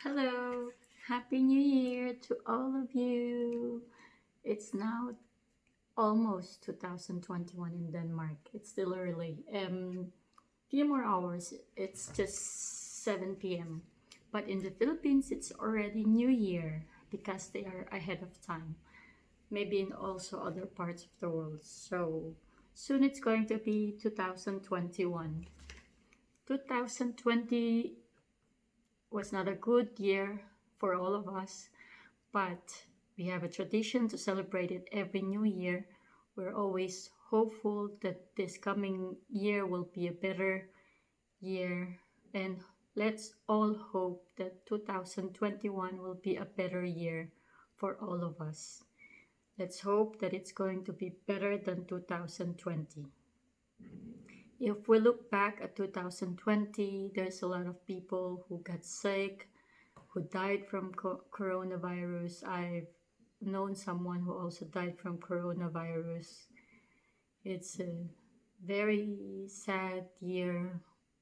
Hello, Happy New Year to all of you. It's now almost 2021 in Denmark. It's still early. Few more hours. It's just 7 p.m. But in the Philippines, it's already New Year because they are ahead of time. Maybe in also other parts of the world. So soon it's going to be 2021. 2020 was not a good year for all of us, but we have a tradition to celebrate it every new year. We're always hopeful that this coming year will be a better year, and let's all hope that 2021 will be a better year for all of us. Let's hope that it's going to be better than 2020. If we look back at 2020, there's a lot of people who got sick, who died from coronavirus. I've known someone who also died from coronavirus. It's a very sad year.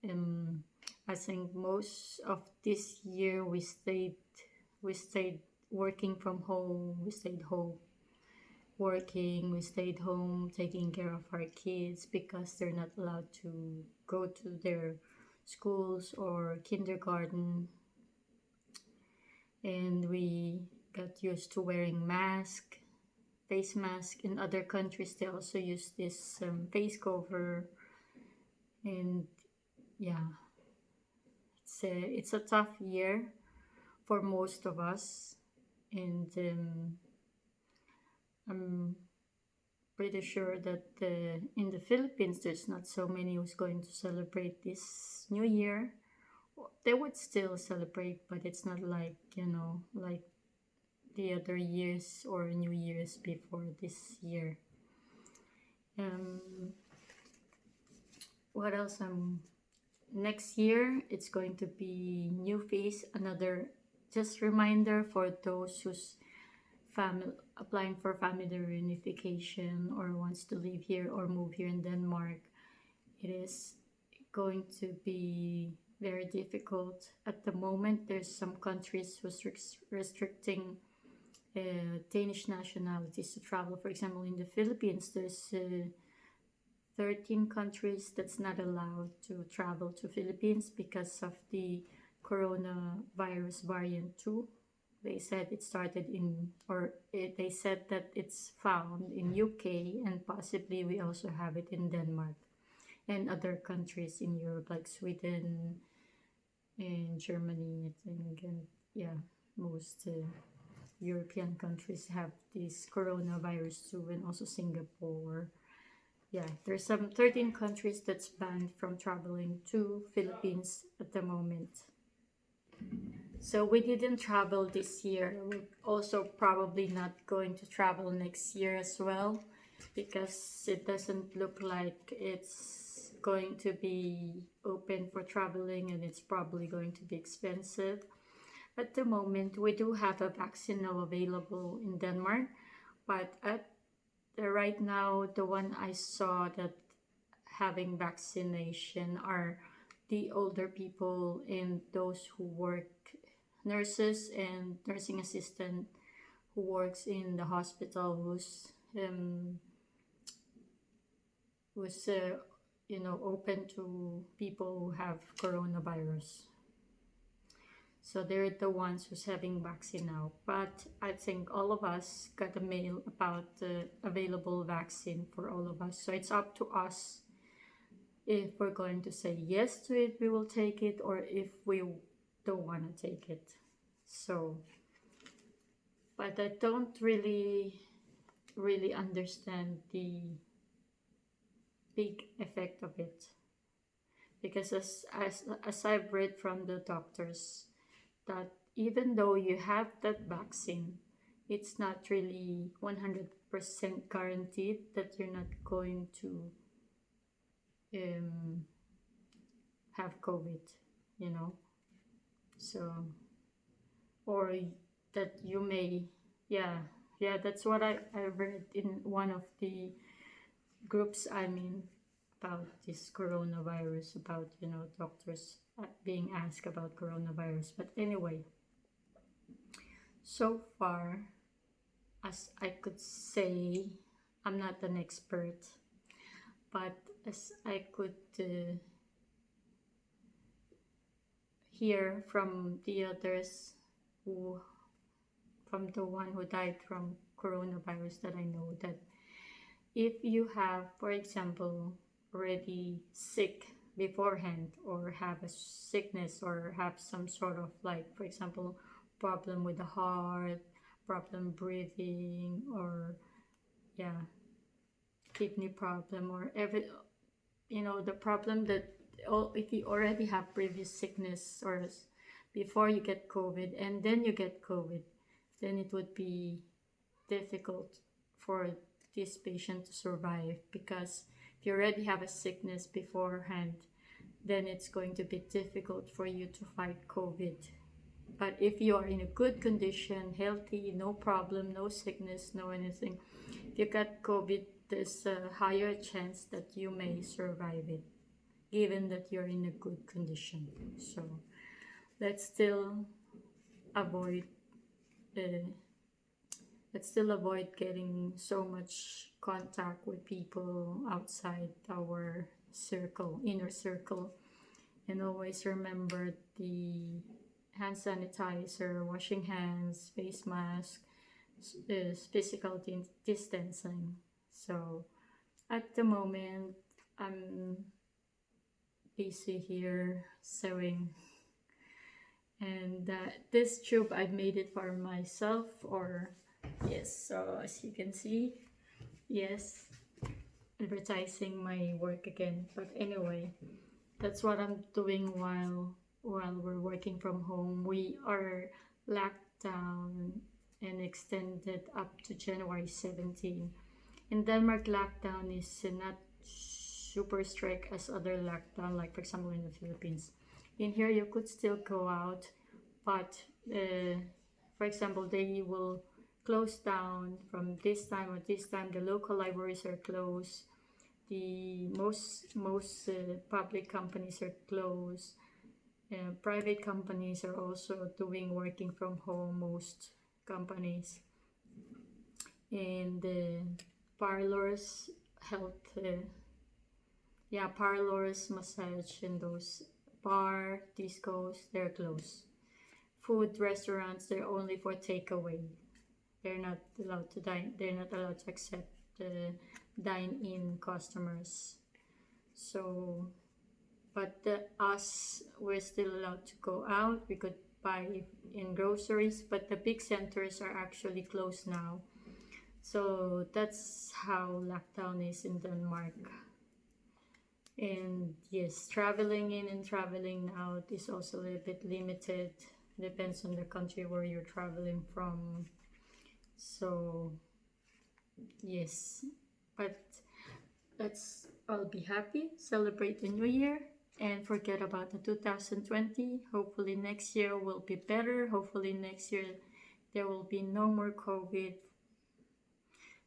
Um, I think most of this year we stayed working from home. We stayed home working. We stayed home taking care of our kids because they're not allowed to go to their schools or kindergarten, and we got used to wearing face mask. In other countries they also use this face cover, and yeah, it's a tough year for most of us, and I'm pretty sure that in the Philippines there's not so many who's going to celebrate this new year. They would still celebrate, but it's not like like the other years or New Year's before this year. Um, what else? Next year it's going to be new phase. Another just reminder for those who's family applying for family reunification or wants to live here or move here in Denmark. It is going to be very difficult at the moment. There's some countries who's restricting Danish nationalities to travel. For example, in the Philippines, there's 13 countries that's not allowed to travel to Philippines because of the coronavirus variant 2. They said it started they said that it's found in UK, and possibly we also have it in Denmark and other countries in Europe like Sweden and Germany, I think, and yeah, most European countries have this coronavirus too, and also Singapore. Yeah, there's some 13 countries that's banned from traveling to Philippines at the moment. So we didn't travel this year. We're also probably not going to travel next year as well because it doesn't look like it's going to be open for traveling, and it's probably going to be expensive. At the moment, we do have a vaccine now available in Denmark, but right now, the one I saw that having vaccination are the older people and those who work, nurses and nursing assistant who works in the hospital, who's open to people who have coronavirus. So they're the ones who's having vaccine now. But I think all of us got a mail about the available vaccine for all of us. So it's up to us if we're going to say yes to it, we will take it, or if we don't want to take it. So, but I don't really understand the big effect of it because as I've read from the doctors, that even though you have that vaccine, it's not really 100% guaranteed that you're not going to um, have COVID, you know. So, or that you may, yeah, yeah, that's what I read in one of the groups I'm in about this coronavirus, about, doctors being asked about coronavirus. But anyway, So far, as I could say, I'm not an expert, but as I could hear from the others who, from the one who died from coronavirus, that I know that if you have, for example, already sick beforehand, or have a sickness, or have some sort of, like, for example, problem with the heart, problem breathing, or yeah, kidney problem, or every, the problem that, if you already have previous sickness, or before you get COVID and then you get COVID, then it would be difficult for this patient to survive, because if you already have a sickness beforehand, then it's going to be difficult for you to fight COVID. But if you are in a good condition, healthy, no problem, no sickness, no anything, if you got COVID, there's a higher chance that you may survive it, given that you're in a good condition. So let's still avoid getting so much contact with people outside our inner circle, and always remember the hand sanitizer, washing hands, face mask, physical distancing. So at the moment, I'm busy here sewing, and this tube, I made it for myself, or yes, so as you can see, yes, advertising my work again. But anyway, that's what I'm doing while we're working from home. We are locked down and extended up to January 17. In Denmark, lockdown is not super strict as other lockdown, like for example in the Philippines. In here, you could still go out, but for example, they will close down from this time or this time. The local libraries are closed. The most public companies are closed. Private companies are also doing working from home, most companies. And parlors, health, parlors, massage, and those bar, discos, they're closed. Food restaurants, they're only for takeaway. They're not allowed to dine. They're not allowed to accept dine-in customers. So, but us, we're still allowed to go out. We could buy in groceries, but the big centers are actually closed now. So that's how lockdown is in Denmark. And yes, traveling in and traveling out is also a little bit limited. Depends on the country where you're traveling from. So yes, but I'll be happy, celebrate the new year, and forget about the 2020. Hopefully next year will be better. Hopefully next year there will be no more COVID,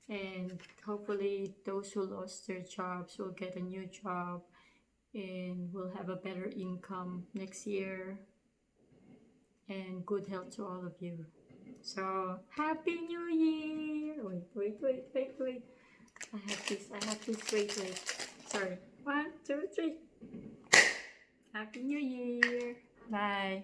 and hopefully those who lost their jobs will get a new job and will have a better income next year, and good health to all of you. So Happy New Year! Wait. I have this, wait. Sorry. 1, 2, 3. Happy New Year! Bye.